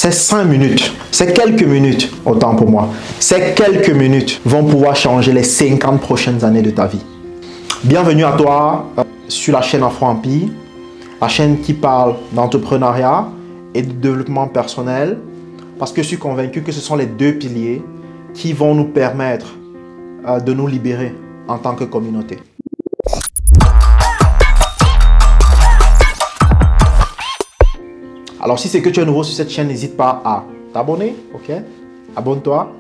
ces 5 minutes, ces quelques minutes, autant pour moi, ces quelques minutes vont pouvoir changer les 50 prochaines années de ta vie. Bienvenue à toi sur la chaîne Afro Empire, la chaîne qui parle d'entrepreneuriat et de développement personnel, parce que je suis convaincu que ce sont les deux piliers qui vont nous permettre de nous libérer en tant que communauté. Alors si c'est que tu es nouveau sur cette chaîne, n'hésite pas à t'abonner, ok? Abonne-toi,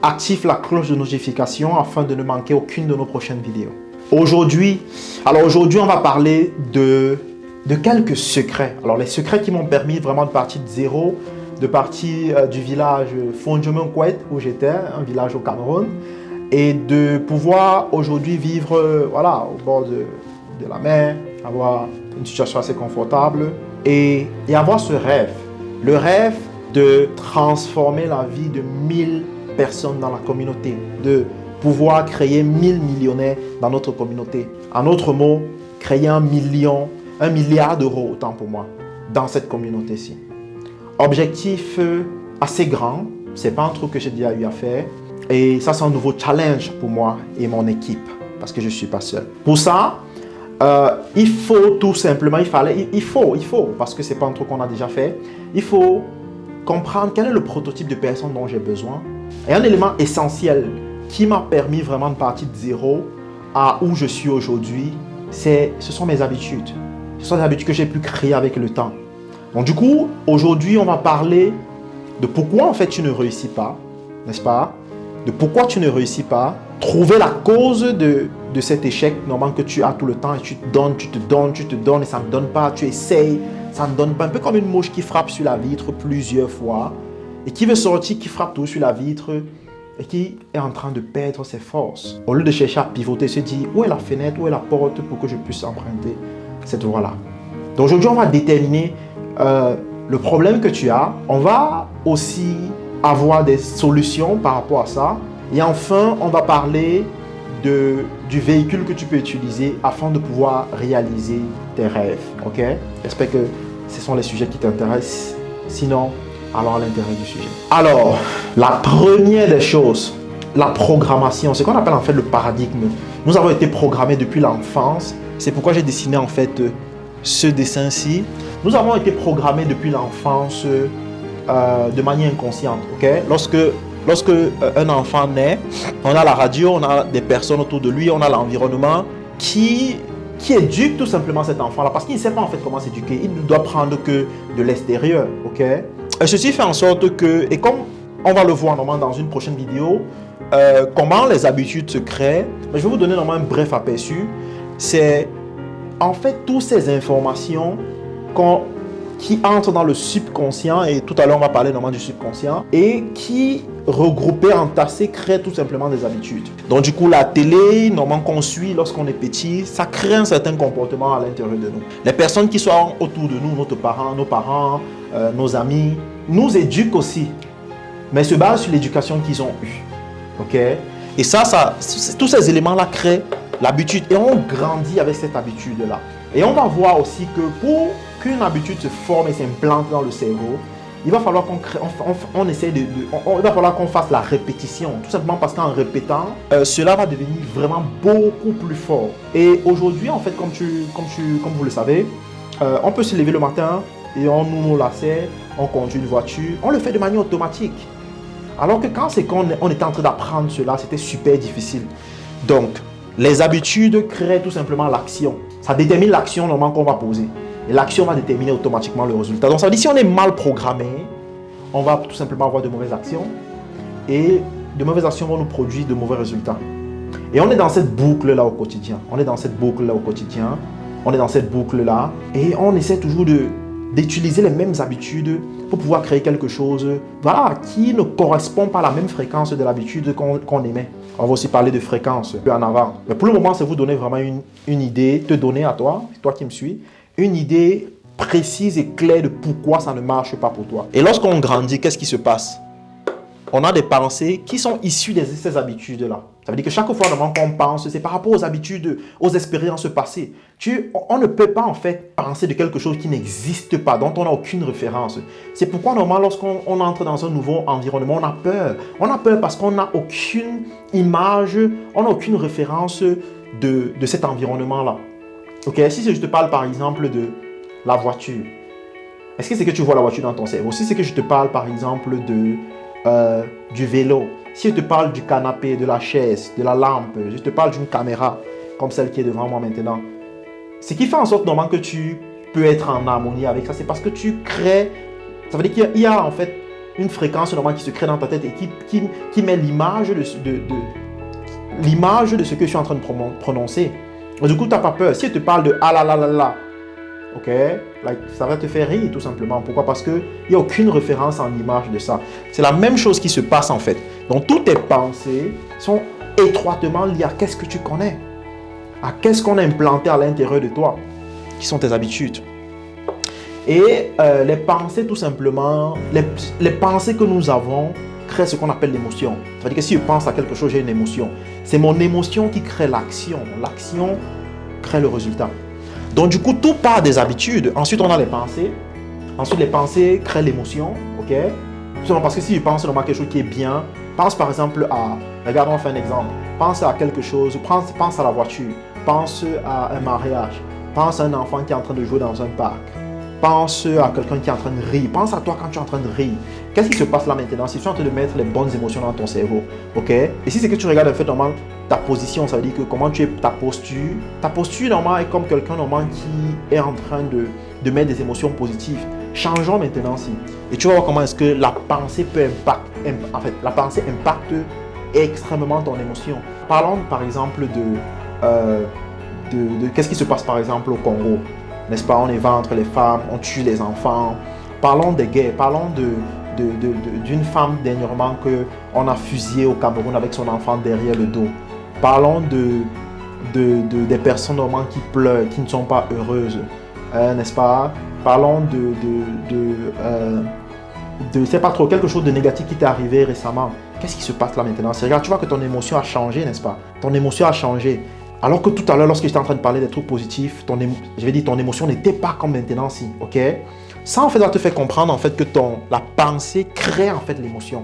active la cloche de notification afin de ne manquer aucune de nos prochaines vidéos. Aujourd'hui, on va parler de quelques secrets. Alors les secrets qui m'ont permis vraiment de partir de zéro, de partir du village Fondjomenkwet où j'étais, un village au Cameroun, et de pouvoir aujourd'hui vivre au bord de la mer, avoir une situation assez confortable et avoir ce rêve, le rêve de transformer la vie de 1000 personnes dans la communauté, de pouvoir créer 1000 millionnaires dans notre communauté. En d'autres mots, créer 1 milliard d'euros, autant pour moi, dans cette communauté-ci. Objectif assez grand, c'est pas un truc que j'ai déjà eu à faire. Et ça, c'est un nouveau challenge pour moi et mon équipe, parce que je ne suis pas seul. Pour ça, il faut tout simplement, parce que ce n'est pas un truc qu'on a déjà fait, il faut comprendre quel est le prototype de personne dont j'ai besoin. Et un élément essentiel qui m'a permis vraiment de partir de zéro à où je suis aujourd'hui, ce sont mes habitudes. Ce sont des habitudes que j'ai pu créer avec le temps. Donc du coup, aujourd'hui, on va parler de pourquoi en fait tu ne réussis pas, n'est-ce pas? De pourquoi tu ne réussis pas, trouver la cause de cet échec normalement que tu as tout le temps et tu te donnes et ça ne donne pas, tu essayes, ça ne donne pas, un peu comme une mouche qui frappe sur la vitre plusieurs fois et qui veut sortir, qui frappe tout sur la vitre et qui est en train de perdre ses forces. Au lieu de chercher à pivoter, se dit où est la fenêtre, où est la porte pour que je puisse emprunter cette voie-là. Donc aujourd'hui, on va déterminer le problème que tu as. On va aussi avoir des solutions par rapport à ça. Et enfin, on va parler du véhicule que tu peux utiliser afin de pouvoir réaliser tes rêves. Ok? J'espère que ce sont les sujets qui t'intéressent. Sinon, allons à l'intérieur du sujet. Alors, la première des choses, la programmation, c'est ce qu'on appelle en fait le paradigme. Nous avons été programmés depuis l'enfance. C'est pourquoi j'ai dessiné en fait ce dessin-ci. Nous avons été programmés depuis l'enfance de manière inconsciente. Okay? Lorsque un enfant naît, on a la radio, on a des personnes autour de lui, on a l'environnement qui éduque tout simplement cet enfant-là parce qu'il ne sait pas en fait comment s'éduquer. Il ne doit prendre que de l'extérieur. Okay? Et ceci fait en sorte que, et comme on va le voir normalement dans une prochaine vidéo, comment les habitudes se créent, je vais vous donner normalement un bref aperçu. C'est en fait toutes ces informations qui entrent dans le subconscient, et tout à l'heure on va parler normalement du subconscient, et qui regroupées, entassées, créent tout simplement des habitudes. Donc du coup la télé, normalement qu'on suit lorsqu'on est petit, ça crée un certain comportement à l'intérieur de nous. Les personnes qui sont autour de nous, nos parents, nos amis, nous éduquent aussi, mais se basent sur l'éducation qu'ils ont eue. Okay? Et tous ces éléments-là créent l'habitude et on grandit avec cette habitude-là. Et on va voir aussi que pour qu'une habitude se forme et s'implante dans le cerveau, il va falloir il va falloir qu'on fasse la répétition. Tout simplement parce qu'en répétant, cela va devenir vraiment beaucoup plus fort. Et aujourd'hui, en fait, comme vous le savez, on peut se lever le matin et on ouvre nos lacets, on conduit une voiture, on le fait de manière automatique. Alors que quand on était en train d'apprendre cela, c'était super difficile. Donc, les habitudes créent tout simplement l'action. Ça détermine l'action normalement qu'on va poser. Et l'action va déterminer automatiquement le résultat. Donc ça veut dire que si on est mal programmé, on va tout simplement avoir de mauvaises actions. Et de mauvaises actions vont nous produire de mauvais résultats. Et on est dans cette boucle-là au quotidien. On est dans cette boucle-là. Et on essaie toujours d'utiliser les mêmes habitudes pour pouvoir créer quelque chose qui ne correspond pas à la même fréquence de l'habitude qu'on émet. On va aussi parler de fréquence en avant. Mais pour le moment, c'est vous donner vraiment une idée, te donner à toi qui me suis, une idée précise et claire de pourquoi ça ne marche pas pour toi. Et lorsqu'on grandit, qu'est-ce qui se passe? on a des pensées qui sont issues de ces habitudes-là. Ça veut dire que chaque fois qu'on pense, c'est par rapport aux habitudes, aux expériences passées. On ne peut pas en fait penser de quelque chose qui n'existe pas, dont on n'a aucune référence. C'est pourquoi normalement lorsqu'on entre dans un nouveau environnement, on a peur. On a peur parce qu'on n'a aucune image, on n'a aucune référence de cet environnement-là. Ok, si je te parle par exemple de la voiture, est-ce que c'est que tu vois la voiture dans ton cerveau? Si c'est que je te parle par exemple du vélo, si je te parle du canapé, de la chaise, de la lampe, je te parle d'une caméra comme celle qui est devant moi maintenant, ce qui fait en sorte normalement que tu peux être en harmonie avec ça, c'est parce que tu crées, ça veut dire qu'il y a en fait une fréquence normalement qui se crée dans ta tête et qui met l'image l'image de ce que je suis en train de prononcer. Du coup, tu n'as pas peur. Si je te parle de ah là là là là, ok, ça va te faire rire tout simplement. Pourquoi? Parce qu'il n'y a aucune référence en image de ça. C'est la même chose qui se passe en fait. Donc, toutes tes pensées sont étroitement liées à qu'est-ce que tu connais, à qu'est-ce qu'on a implanté à l'intérieur de toi, qui sont tes habitudes. Et les pensées, tout simplement, les pensées que nous avons créent ce qu'on appelle l'émotion. Ça veut dire que si je pense à quelque chose, j'ai une émotion. C'est mon émotion qui crée l'action. L'action crée le résultat. Donc du coup, tout part des habitudes. Ensuite, on a les pensées. Ensuite, les pensées créent l'émotion. Ok? Parce que si je pense à quelque chose qui est bien, pense par exemple à... Regarde, on fait un exemple. Pense à quelque chose. Pense à la voiture. Pense à un mariage. Pense à un enfant qui est en train de jouer dans un parc. Pense à quelqu'un qui est en train de rire. Pense à toi quand tu es en train de rire. Qu'est-ce qui se passe là maintenant? Si tu es en train de mettre les bonnes émotions dans ton cerveau, ok? Et si c'est que tu regardes en fait normalement ta position, ça veut dire que comment tu es, ta posture normalement est comme quelqu'un normalement qui est en train de mettre des émotions positives. Changeons maintenant si. Et tu vas voir comment est-ce que la pensée peut impacter, en fait, la pensée impacte extrêmement ton émotion. Parlons par exemple de qu'est-ce qui se passe par exemple au Congo. N'est-ce pas? On évente les femmes, on tue les enfants. Parlons des guerres, parlons d'une femme dernièrement qu'on a fusillée au Cameroun avec son enfant derrière le dos. Parlons des personnes normalement qui pleurent, qui ne sont pas heureuses. N'est-ce pas? Parlons je ne sais pas trop, quelque chose de négatif qui t'est arrivé récemment. Qu'est-ce qui se passe là maintenant? Regarde, tu vois que ton émotion a changé, n'est-ce pas? Ton émotion a changé. Alors que tout à l'heure, lorsque j'étais en train de parler des trucs positifs, ton émotion n'était pas comme maintenant, si, ok? Ça, en fait, ça te fait comprendre, en fait, que la pensée crée, en fait, l'émotion.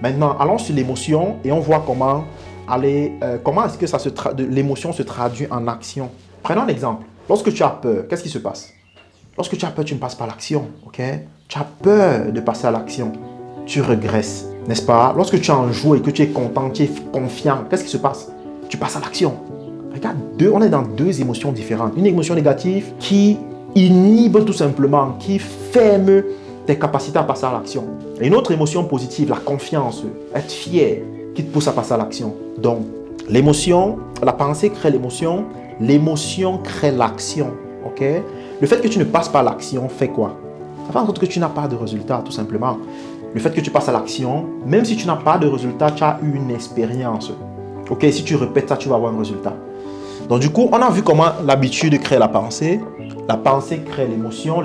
Maintenant, allons sur l'émotion et on voit comment est-ce que l'émotion se traduit en action. Prenons un exemple. Lorsque tu as peur, qu'est-ce qui se passe? Lorsque tu as peur, tu ne passes pas à l'action, ok? Tu as peur de passer à l'action. Tu regresses, n'est-ce pas? Lorsque tu es en joie et que tu es content, tu es confiant, qu'est-ce qui se passe? Tu passes à l'action. Regarde, on est dans deux émotions différentes. Une émotion négative qui inhibe tout simplement, qui ferme tes capacités à passer à l'action. Et une autre émotion positive, la confiance, être fier, qui te pousse à passer à l'action. Donc, l'émotion, la pensée crée l'émotion crée l'action. Ok? Le fait que tu ne passes pas à l'action fait quoi? Ça fait en sorte que tu n'as pas de résultat, tout simplement. Le fait que tu passes à l'action, même si tu n'as pas de résultat, tu as eu une expérience. Ok? Si tu répètes ça, tu vas avoir un résultat. Donc du coup, on a vu comment l'habitude crée la pensée crée l'émotion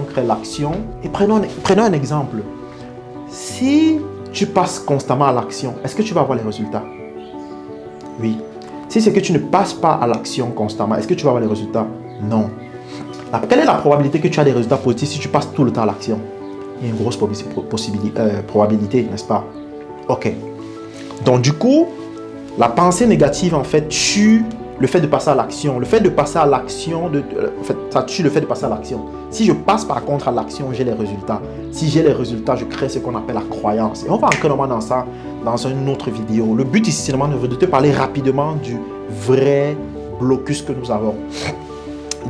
crée l'action. Et prenons un exemple. Si tu passes constamment à l'action, est-ce que tu vas avoir les résultats? Oui. Si c'est que tu ne passes pas à l'action constamment, est-ce que tu vas avoir les résultats? Non. Quelle est la probabilité que tu as des résultats positifs si tu passes tout le temps à l'action? Il y a une grosse probabilité, n'est-ce pas? Ok. Donc du coup, la pensée négative en fait tue le fait de passer à l'action. Le fait de passer à l'action, en fait, ça tue le fait de passer à l'action. Si je passe par contre à l'action, j'ai les résultats. Si j'ai les résultats, je crée ce qu'on appelle la croyance. Et on va entrer dans ça dans une autre vidéo. Le but ici, c'est vraiment de te parler rapidement du vrai blocus que nous avons.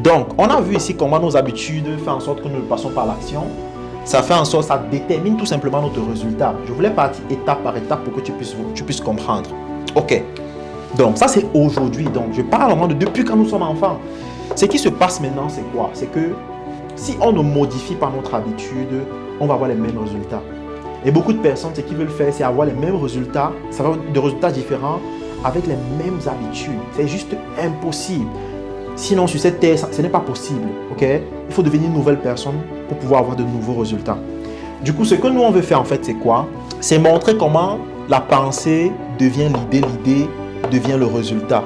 Donc, on a vu ici comment nos habitudes font en sorte que nous ne passons pas à l'action. Ça fait en sorte, ça détermine tout simplement notre résultat. Je voulais partir étape par étape pour que tu puisses comprendre. Ok. Donc, ça c'est aujourd'hui. Donc, je parle vraiment de depuis quand nous sommes enfants. Ce qui se passe maintenant, c'est quoi? C'est que si on ne modifie pas notre habitude, on va avoir les mêmes résultats. Et beaucoup de personnes, ce qu'ils veulent faire, c'est avoir les mêmes résultats, ça va avoir des résultats différents avec les mêmes habitudes. C'est juste impossible. Sinon, sur cette terre, ce n'est pas possible. Ok? Il faut devenir une nouvelle personne pour pouvoir avoir de nouveaux résultats. Du coup, ce que nous, on veut faire en fait, c'est quoi? c'est montrer comment la pensée devient l'idée, l'idée devient le résultat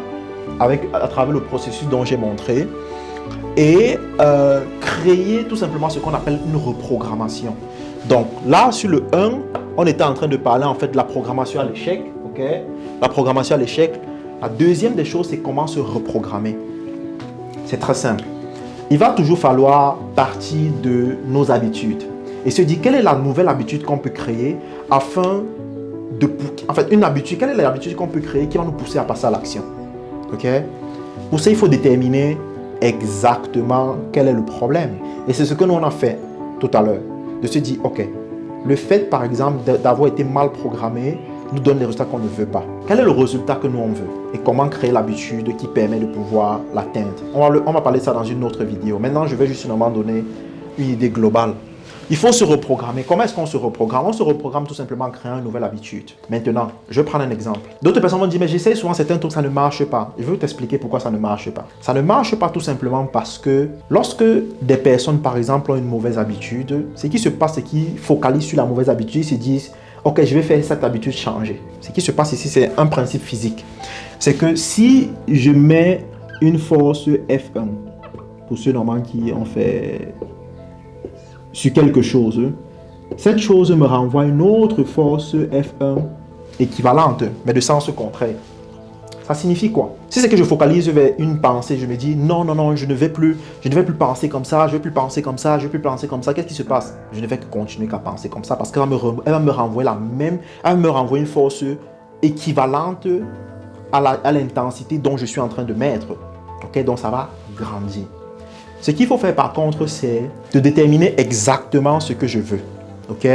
à travers le processus dont j'ai montré et créer tout simplement ce qu'on appelle une reprogrammation. Donc là, sur le 1, on était en train de parler en fait de la programmation à l'échec. Ok, la programmation à l'échec. La deuxième des choses, c'est comment se reprogrammer. C'est très simple. Il va toujours falloir partir de nos habitudes et se dire quelle est la nouvelle habitude qu'on peut créer afin de... En fait, une habitude, quelle est l'habitude qu'on peut créer qui va nous pousser à passer à l'action. Ok? Pour ça, il faut déterminer exactement quel est le problème. Et c'est ce que nous on a fait tout à l'heure. De se dire, ok, le fait par exemple d'avoir été mal programmé nous donne les résultats qu'on ne veut pas. Quel est le résultat que nous on veut et comment créer l'habitude qui permet de pouvoir l'atteindre. On va parler de ça dans une autre vidéo. Maintenant, je vais justement donner une idée globale. Il faut se reprogrammer. Comment est-ce qu'on se reprogramme? On se reprogramme tout simplement en créant une nouvelle habitude. Maintenant, je vais prendre un exemple. D'autres personnes vont dire, mais j'essaie souvent certains trucs, ça ne marche pas. Je veux t'expliquer pourquoi ça ne marche pas. Ça ne marche pas tout simplement parce que lorsque des personnes, par exemple, ont une mauvaise habitude, ce qui se passe, c'est qu'ils focalisent sur la mauvaise habitude, ils se disent, ok, je vais faire cette habitude changer. Ce qui se passe ici, c'est un principe physique. C'est que si je mets une force F1, pour ceux normalement qui ont fait sur quelque chose, cette chose me renvoie une autre force F1 équivalente, mais de sens contraire. Ça signifie quoi? Si c'est que je focalise vers une pensée, je me dis non, non, non, je ne vais plus penser comme ça, je ne vais plus penser comme ça, je ne vais plus penser comme ça. Qu'est-ce qui se passe? Je ne vais que continuer qu'à penser comme ça parce qu'elle va me renvoyer elle va me renvoyer une force équivalente à l'intensité dont je suis en train de mettre. Ok, donc ça va grandir. Ce qu'il faut faire par contre, c'est de déterminer exactement ce que je veux. Ok?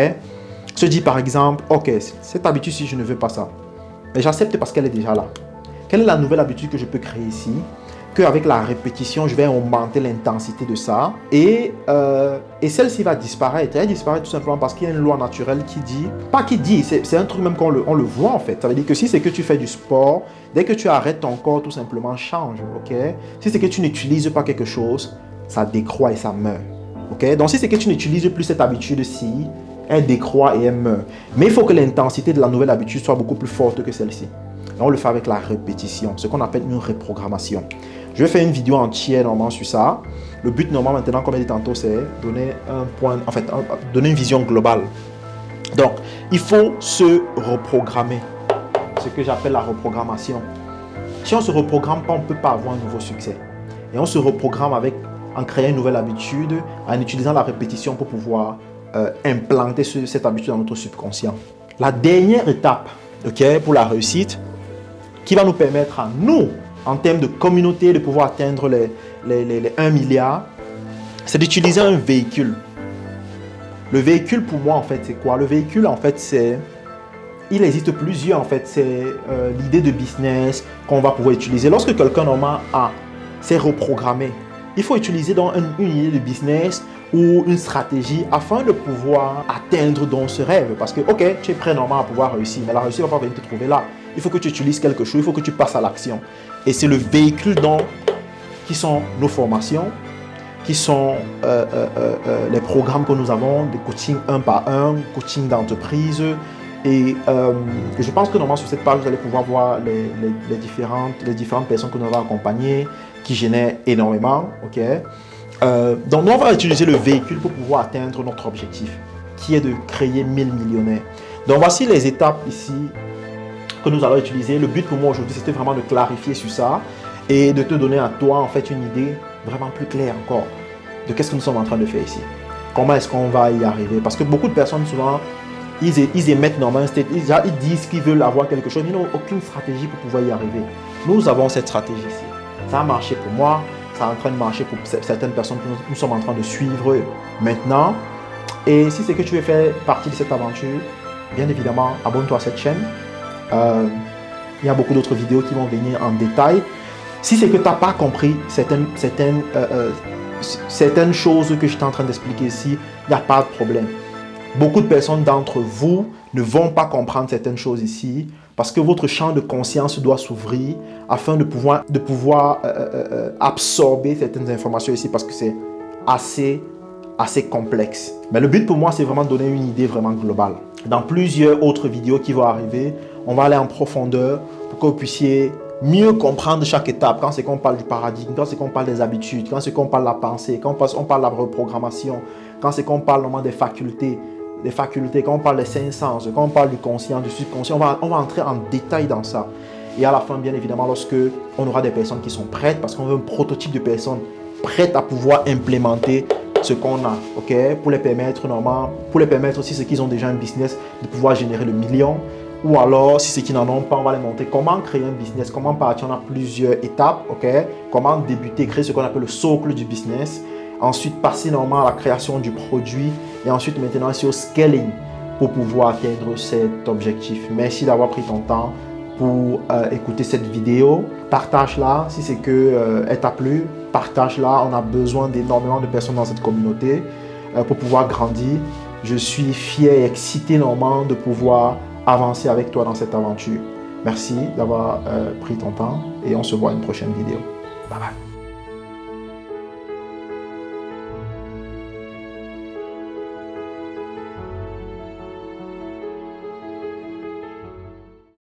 Se dit par exemple, ok, cette habitude-ci, je ne veux pas ça. Mais j'accepte parce qu'elle est déjà là. Quelle est la nouvelle habitude que je peux créer ici? Qu'avec la répétition, je vais augmenter l'intensité de ça. Et celle-ci va disparaître. Elle disparaît tout simplement parce qu'il y a une loi naturelle qui dit, pas qui dit, c'est un truc même qu'on le voit en fait. Ça veut dire que si c'est que tu fais du sport, dès que tu arrêtes, ton corps tout simplement change. Ok? Si c'est que tu n'utilises pas quelque chose, ça décroît et ça meurt. Ok? Donc si c'est que tu n'utilises plus cette habitude-ci, elle décroît et elle meurt. Mais il faut que l'intensité de la nouvelle habitude soit beaucoup plus forte que celle-ci. On le fait avec la répétition, ce qu'on appelle une reprogrammation. Je vais faire une vidéo entière normalement sur ça. Le but normalement maintenant, comme je l'ai dit tantôt, c'est donner donner une vision globale. Donc, il faut se reprogrammer. Ce que j'appelle la reprogrammation. Si on ne se reprogramme pas, on ne peut pas avoir un nouveau succès. Et on se reprogramme en créant une nouvelle habitude, en utilisant la répétition pour pouvoir implanter cette habitude dans notre subconscient. La dernière étape, pour la réussite, qui va nous permettre à nous, en termes de communauté, de pouvoir atteindre les 1 milliard, c'est d'utiliser un véhicule. Le véhicule, pour moi, en fait, c'est quoi? Le véhicule, en fait, il existe plusieurs, en fait. C'est l'idée de business qu'on va pouvoir utiliser. Lorsque quelqu'un, normalement, s'est reprogrammé, il faut utiliser donc une idée de business ou une stratégie afin de pouvoir atteindre donc ce rêve. Parce que, ok, tu es prêt normalement à pouvoir réussir, mais la réussite ne va pas venir te trouver là. Il faut que tu utilises quelque chose, il faut que tu passes à l'action. Et c'est le véhicule donc qui sont nos formations, qui sont les programmes que nous avons, des coachings 1 par 1, coaching d'entreprise. Et je pense que normalement sur cette page, vous allez pouvoir voir les différentes personnes que nous avons accompagnées, qui génèrent énormément. Donc nous, on va utiliser le véhicule pour pouvoir atteindre notre objectif, qui est de créer 1000 millionnaires. Donc voici les étapes ici que nous allons utiliser. Le but pour moi aujourd'hui, c'était vraiment de clarifier sur ça et de te donner à toi en fait une idée vraiment plus claire encore de qu'est-ce que nous sommes en train de faire ici. Comment est-ce qu'on va y arriver? Parce que beaucoup de personnes souvent, ils émettent normalement, ils disent qu'ils veulent avoir quelque chose, mais ils n'ont aucune stratégie pour pouvoir y arriver. Nous avons cette stratégie ici. Ça a marché pour moi, ça est en train de marcher pour certaines personnes que nous sommes en train de suivre maintenant. Et si c'est que tu veux faire partie de cette aventure, bien évidemment, abonne-toi à cette chaîne. Il y a beaucoup d'autres vidéos qui vont venir en détail. Si c'est que tu n'as pas compris certaines choses que je suis en train d'expliquer ici, il n'y a pas de problème. Beaucoup de personnes d'entre vous ne vont pas comprendre certaines choses ici parce que votre champ de conscience doit s'ouvrir afin de pouvoir absorber certaines informations ici parce que c'est assez complexe. Mais le but pour moi, c'est vraiment de donner une idée vraiment globale. dans plusieurs autres vidéos qui vont arriver, on va aller en profondeur pour que vous puissiez mieux comprendre chaque étape. Quand c'est qu'on parle du paradigme, quand c'est qu'on parle des habitudes, quand c'est qu'on parle de la pensée, quand on parle de la reprogrammation, quand c'est qu'on parle normalement des facultés, quand on parle des cinq sens, quand on parle du conscient, du subconscient, on va entrer en détail dans ça. Et à la fin, bien évidemment, lorsque on aura des personnes qui sont prêtes, parce qu'on veut un prototype de personnes prêtes à pouvoir implémenter ce qu'on a, ok, pour les permettre normalement, pour les permettre aussi ceux qui ont déjà un business de pouvoir générer le million, ou alors si ceux qui n'en ont pas, on va les montrer comment créer un business, comment partir, on a plusieurs étapes, ok, comment débuter, créer ce qu'on appelle le socle du business, ensuite passer normalement à la création du produit et ensuite maintenant c'est au scaling pour pouvoir atteindre cet objectif. Merci d'avoir pris ton temps pour écouter cette vidéo. Partage-la si c'est que elle t'a plu. Partage-la. On a besoin d'énormément de personnes dans cette communauté pour pouvoir grandir. Je suis fier et excité normalement de pouvoir avancer avec toi dans cette aventure. Merci d'avoir pris ton temps et on se voit à une prochaine vidéo. Bye bye.